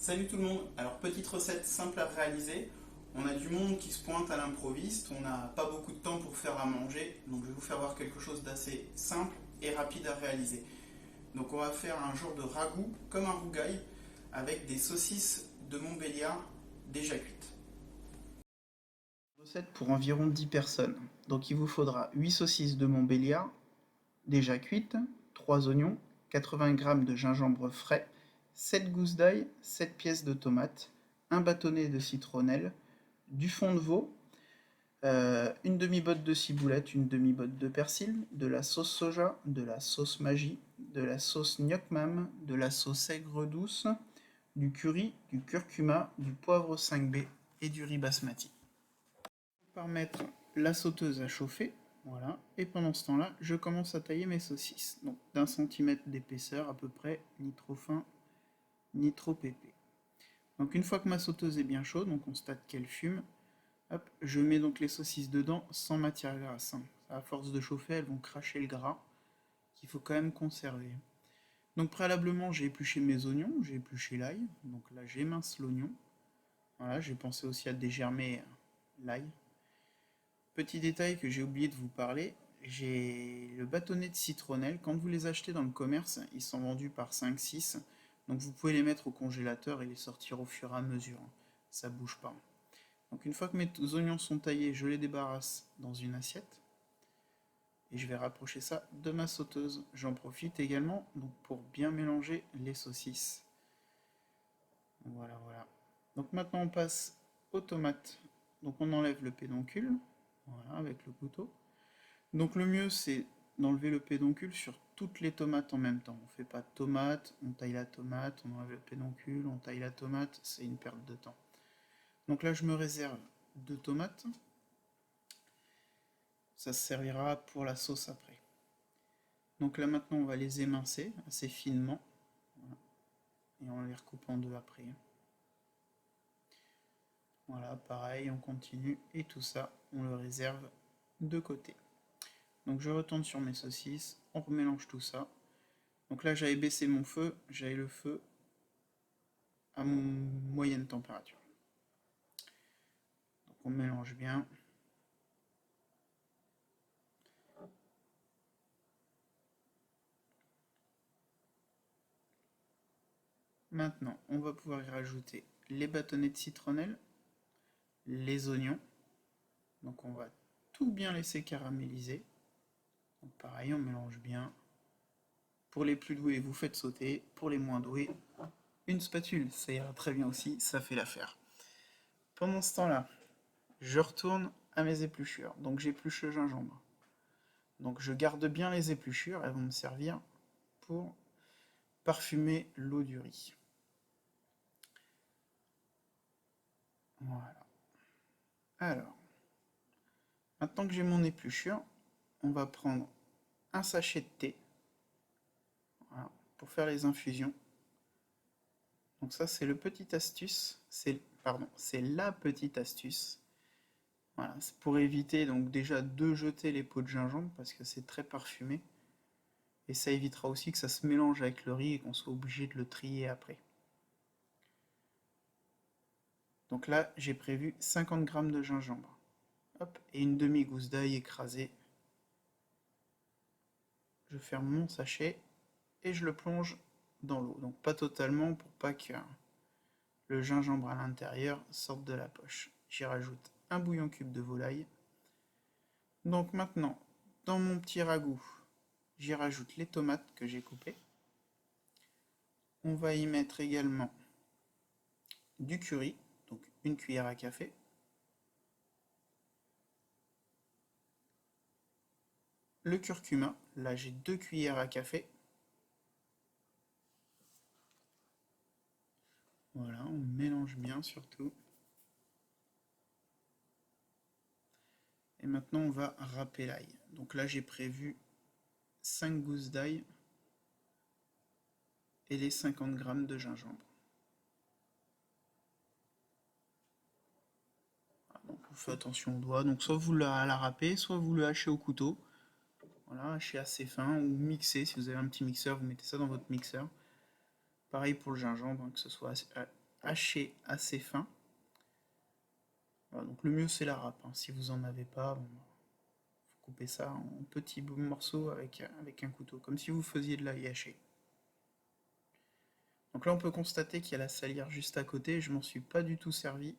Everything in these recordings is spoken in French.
Salut tout le monde, alors petite recette simple à réaliser. On a du monde qui se pointe à l'improviste, on n'a pas beaucoup de temps pour faire à manger, donc je vais vous faire voir quelque chose d'assez simple et rapide à réaliser. Donc on va faire un genre de ragoût comme un rougail avec des saucisses de Montbéliard déjà cuites. Recette pour environ 10 personnes. Donc il vous faudra 8 saucisses de Montbéliard déjà cuites, 3 oignons, 80 g de gingembre frais, 7 gousses d'ail, 7 pièces de tomates, un bâtonnet de citronnelle, du fond de veau, une demi-botte de ciboulette, une demi-botte de persil, de la sauce soja, de la sauce Maggi, de la sauce gnoc mam, de la sauce aigre douce, du curry, du curcuma, du poivre 5B et du riz basmati. Par mettre la sauteuse à chauffer, voilà, et pendant ce temps-là, je commence à tailler mes saucisses. Donc d'1 centimètre d'épaisseur à peu près, ni trop fin, ni trop épais. Donc une fois que ma sauteuse est bien chaude, on constate qu'elle fume, hop, je mets donc les saucisses dedans sans matière grasse, hein. À force de chauffer, elles vont cracher le gras qu'il faut quand même conserver. Donc préalablement, j'ai épluché mes oignons, j'ai épluché l'ail. Donc là, j'émince l'oignon. Voilà, j'ai pensé aussi à dégermer l'ail. Petit détail que j'ai oublié de vous parler, j'ai le bâtonnet de citronnelle. Quand vous les achetez dans le commerce, ils sont vendus par 5-6. Donc vous pouvez les mettre au congélateur et les sortir au fur et à mesure. Ça bouge pas. Donc une fois que mes oignons sont taillés, je les débarrasse dans une assiette. Et je vais rapprocher ça de ma sauteuse. J'en profite également donc, pour bien mélanger les saucisses. Voilà, voilà. Donc maintenant on passe aux tomates. Donc on enlève le pédoncule, voilà, avec le couteau. Donc le mieux c'est d'enlever le pédoncule sur toutes les tomates en même temps. On ne fait pas de tomate, on taille la tomate, on enlève le pédoncule, on taille la tomate, c'est une perte de temps. Donc là je me réserve 2 tomates. Ça servira pour la sauce après. Donc là maintenant on va les émincer assez finement. Voilà. Et on les recoupe en deux après. Voilà, pareil, on continue et tout ça, on le réserve de côté. Donc je retourne sur mes saucisses, on remélange tout ça. Donc là j'avais baissé mon feu, j'avais le feu à moyenne température. Donc on mélange bien. Maintenant, on va pouvoir y rajouter les bâtonnets de citronnelle, les oignons. Donc on va tout bien laisser caraméliser. Donc pareil, on mélange bien. Pour les plus doués, vous faites sauter. Pour les moins doués, une spatule, ça ira très bien aussi, ça fait l'affaire. Pendant ce temps-là, je retourne à mes épluchures. Donc j'épluche le gingembre. Donc je garde bien les épluchures, elles vont me servir pour parfumer l'eau du riz. Voilà. Alors, maintenant que j'ai mon épluchure, on va prendre un sachet de thé, voilà, pour faire les infusions. Donc ça c'est le petit astuce, c'est la petite astuce. Voilà, c'est pour éviter donc déjà de jeter les pots de gingembre parce que c'est très parfumé. Et ça évitera aussi que ça se mélange avec le riz et qu'on soit obligé de le trier après. Donc là, j'ai prévu 50 g de gingembre. Hop, et une demi-gousse d'ail écrasée. Je ferme mon sachet et je le plonge dans l'eau. Donc pas totalement pour pas que le gingembre à l'intérieur sorte de la poche. J'y rajoute un bouillon cube de volaille. Donc maintenant, dans mon petit ragoût, j'y rajoute les tomates que j'ai coupées. On va y mettre également du curry, donc une cuillère à café. Le curcuma, là j'ai 2 cuillères à café. Voilà, on mélange bien surtout. Et maintenant on va râper l'ail. Donc là j'ai prévu 5 gousses d'ail et les 50 g de gingembre. Voilà, donc vous faites attention aux doigts. Donc soit vous la râpez, soit vous le hachez au couteau. Voilà, hachez assez fin ou mixer. Si vous avez un petit mixeur, vous mettez ça dans votre mixeur. Pareil pour le gingembre, hein, que ce soit hacher assez fin. Voilà, donc le mieux c'est la râpe, hein. Si vous en avez pas, bon, faut couper ça en petits morceaux avec un couteau, comme si vous faisiez de l'ail haché. Donc là on peut constater qu'il y a la salière juste à côté, je m'en suis pas du tout servi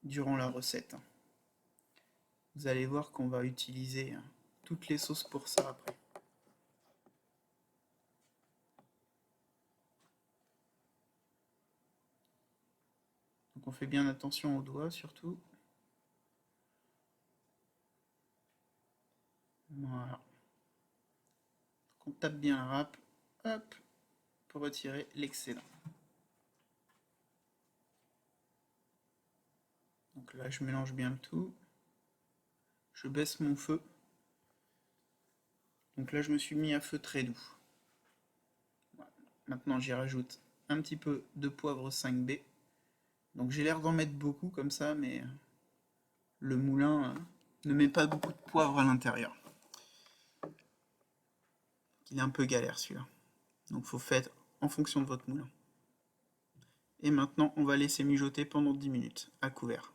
durant la recette. Vous allez voir qu'on va utiliser toutes les sauces pour ça après. Donc on fait bien attention aux doigts surtout. Voilà. Donc on tape bien la râpe, hop, pour retirer l'excédent. Donc là je mélange bien le tout. Je baisse mon feu. Donc là je me suis mis à feu très doux. Voilà. Maintenant j'y rajoute un petit peu de poivre 5B. Donc j'ai l'air d'en mettre beaucoup comme ça, mais le moulin ne met pas beaucoup de poivre à l'intérieur. Il est un peu galère celui-là. Donc faut faire en fonction de votre moulin. Et maintenant on va laisser mijoter pendant 10 minutes à couvert.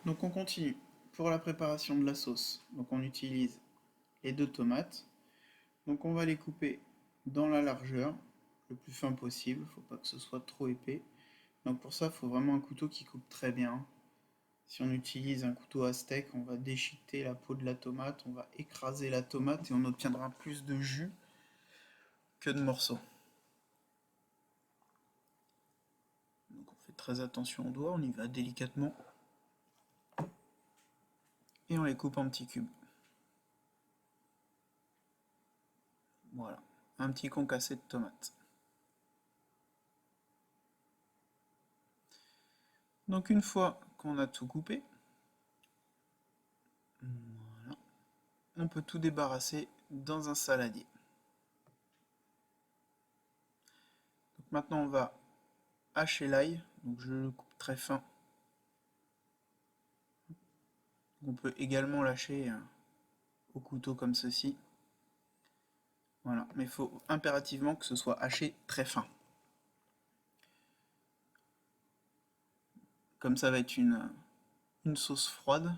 Donc on continue pour la préparation de la sauce. Donc on utilise les 2 tomates. Donc on va les couper dans la largeur, le plus fin possible, il ne faut pas que ce soit trop épais. Donc pour ça, il faut vraiment un couteau qui coupe très bien. Si on utilise un couteau à steak, on va déchiqueter la peau de la tomate, on va écraser la tomate et on obtiendra plus de jus que de morceaux. Donc on fait très attention aux doigts, on y va délicatement. Et on les coupe en petits cubes. Voilà, un petit concassé de tomates. Donc une fois qu'on a tout coupé, voilà, on peut tout débarrasser dans un saladier. Donc maintenant on va hacher l'ail, donc je le coupe très fin. On peut également lâcher au couteau comme ceci. Voilà, mais il faut impérativement que ce soit haché très fin. Comme ça va être une sauce froide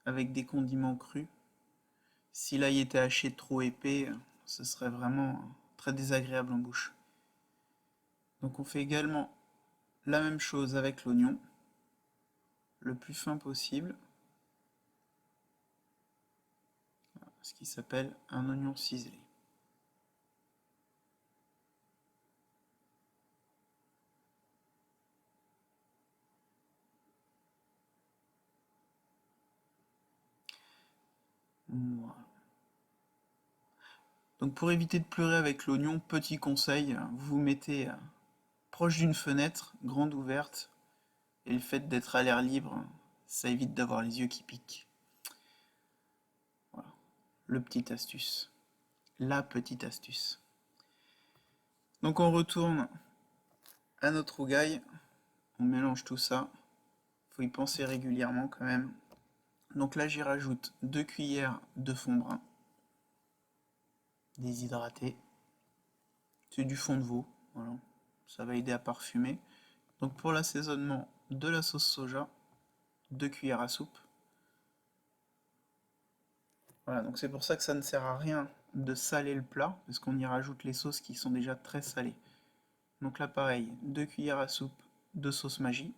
avec des condiments crus. Si l'ail était haché trop épais, ce serait vraiment très désagréable en bouche. Donc on fait également la même chose avec l'oignon, le plus fin possible, ce qui s'appelle un oignon ciselé. Voilà. Donc pour éviter de pleurer avec l'oignon, petit conseil, vous vous mettez proche d'une fenêtre, grande ouverte, et le fait d'être à l'air libre, ça évite d'avoir les yeux qui piquent. Voilà, le petit astuce. La petite astuce. Donc on retourne à notre rougail, on mélange tout ça, faut y penser régulièrement quand même. Donc là j'y rajoute 2 cuillères de fond brun, déshydraté, c'est du fond de veau, voilà. Ça va aider à parfumer. Donc pour l'assaisonnement de la sauce soja, 2 cuillères à soupe. Voilà, donc c'est pour ça que ça ne sert à rien de saler le plat, parce qu'on y rajoute les sauces qui sont déjà très salées. Donc là pareil, 2 cuillères à soupe de sauce Maggi.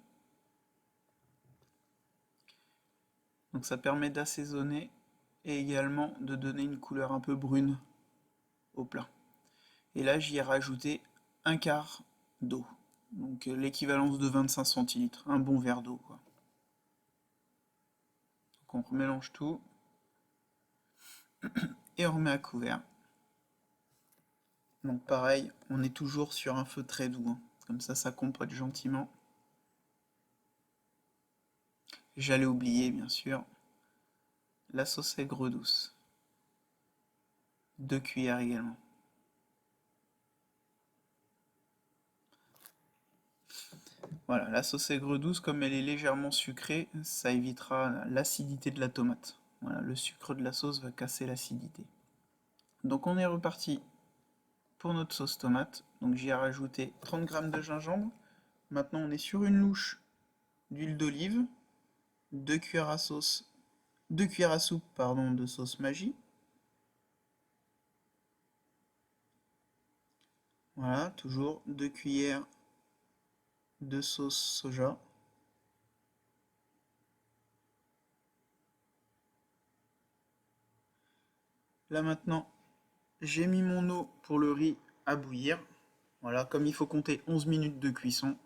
Donc ça permet d'assaisonner et également de donner une couleur un peu brune au plat. Et là j'y ai rajouté un quart d'eau, donc l'équivalence de 25 centilitres, un bon verre d'eau quoi. Donc on remélange tout et on remet à couvert. Donc pareil, on est toujours sur un feu très doux, hein. Comme ça compote gentiment. J'allais oublier bien sûr la sauce aigre douce, 2 cuillères également. Voilà, la sauce aigre douce, comme elle est légèrement sucrée, ça évitera l'acidité de la tomate. Voilà, le sucre de la sauce va casser l'acidité. Donc on est reparti pour notre sauce tomate. Donc j'y ai rajouté 30 g de gingembre. Maintenant on est sur une louche d'huile d'olive, 2 cuillères à sauce, 2 cuillères à soupe pardon, de sauce Maggi. Voilà, toujours 2 cuillères de sauce soja. Là maintenant, j'ai mis mon eau pour le riz à bouillir. Voilà, comme il faut compter 11 minutes de cuisson.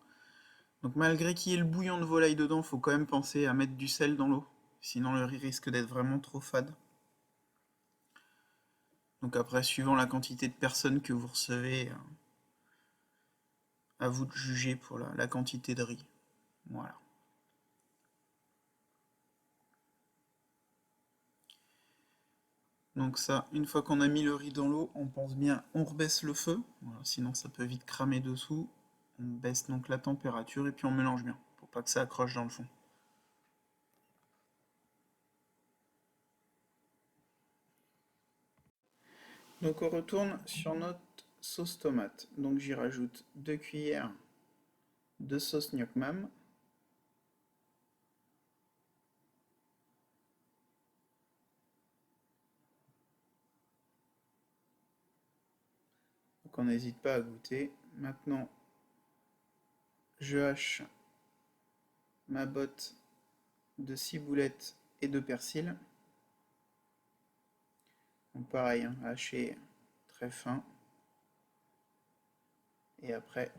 Donc malgré qu'il y ait le bouillon de volaille dedans, il faut quand même penser à mettre du sel dans l'eau. Sinon le riz risque d'être vraiment trop fade. Donc après, suivant la quantité de personnes que vous recevez, à vous de juger pour la quantité de riz. Voilà. Donc ça, une fois qu'on a mis le riz dans l'eau, on pense bien, on rebaisse le feu, voilà, sinon ça peut vite cramer dessous. On baisse donc la température et puis on mélange bien, pour pas que ça accroche dans le fond. Donc on retourne sur notre sauce tomate. Donc j'y rajoute 2 cuillères de sauce gnoc mam. Donc on n'hésite pas à goûter. Maintenant, je hache ma botte de ciboulette et de persil. Donc pareil, hein, haché très fin. Et après,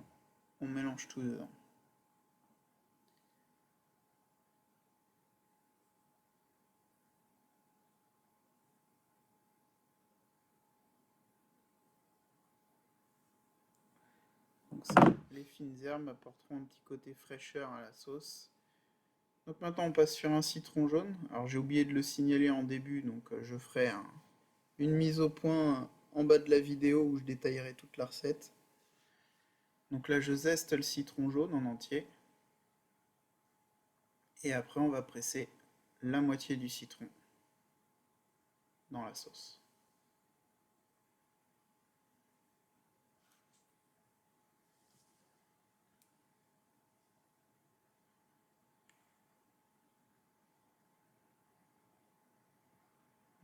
on mélange tout dedans. Donc ça, les fines herbes apporteront un petit côté fraîcheur à la sauce. Donc maintenant on passe sur un citron jaune. Alors j'ai oublié de le signaler en début, donc je ferai une mise au point en bas de la vidéo où je détaillerai toute la recette. Donc là je zeste le citron jaune en entier. Et après on va presser la moitié du citron dans la sauce.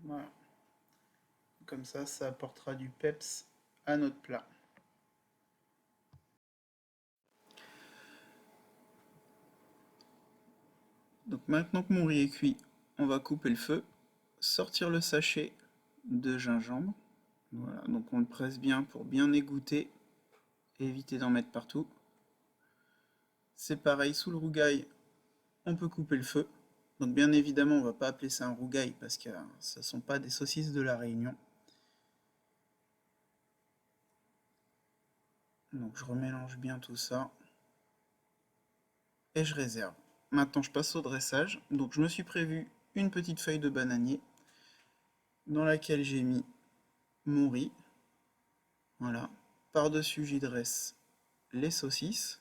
Voilà. Comme ça apportera du peps à notre plat. Donc maintenant que mon riz est cuit, on va couper le feu, sortir le sachet de gingembre. Voilà, donc on le presse bien pour bien égoutter, éviter d'en mettre partout. C'est pareil, sous le rougail, on peut couper le feu. Donc bien évidemment, on va pas appeler ça un rougail parce que ce ne sont pas des saucisses de la Réunion. Donc je remélange bien tout ça et je réserve. Maintenant, je passe au dressage. Donc je me suis prévu une petite feuille de bananier dans laquelle j'ai mis mon riz. Voilà. Par-dessus, j'y dresse les saucisses.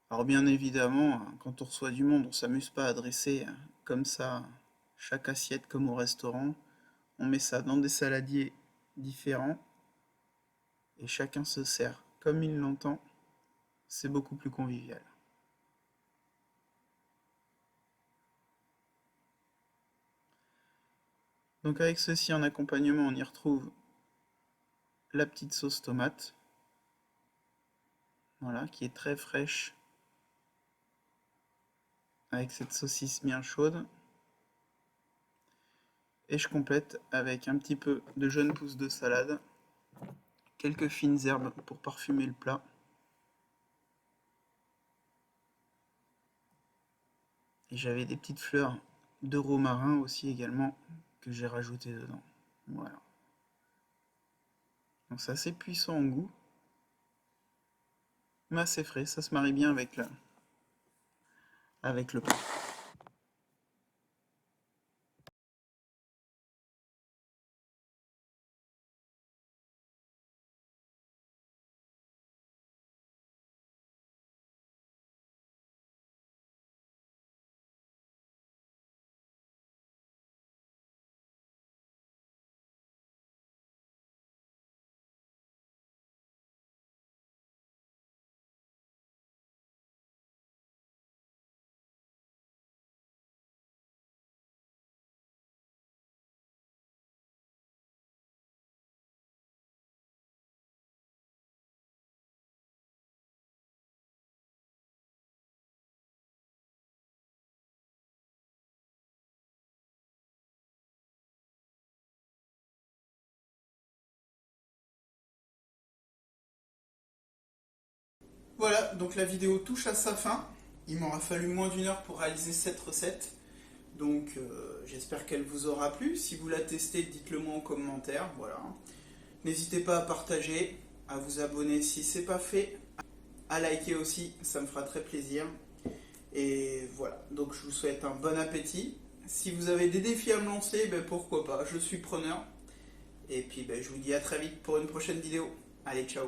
Alors bien évidemment, quand on reçoit du monde, on s'amuse pas à dresser comme ça chaque assiette comme au restaurant. On met ça dans des saladiers différents et chacun se sert comme il l'entend. C'est beaucoup plus convivial. Donc avec ceci en accompagnement, on y retrouve la petite sauce tomate, voilà, qui est très fraîche avec cette saucisse bien chaude. Et je complète avec un petit peu de jeunes pousses de salade, quelques fines herbes pour parfumer le plat. Et j'avais des petites fleurs de romarin aussi également que j'ai rajouté dedans. Voilà. Donc c'est assez puissant en goût, mais assez frais, ça se marie bien avec le pain. Voilà, donc la vidéo touche à sa fin. Il m'aura fallu moins d'une heure pour réaliser cette recette. Donc j'espère qu'elle vous aura plu. Si vous la testez, dites-le moi en commentaire. Voilà. N'hésitez pas à partager, à vous abonner si c'est pas fait, à liker aussi, ça me fera très plaisir. Et voilà, donc je vous souhaite un bon appétit. Si vous avez des défis à me lancer, ben pourquoi pas, je suis preneur. Et puis ben, je vous dis à très vite pour une prochaine vidéo. Allez, ciao!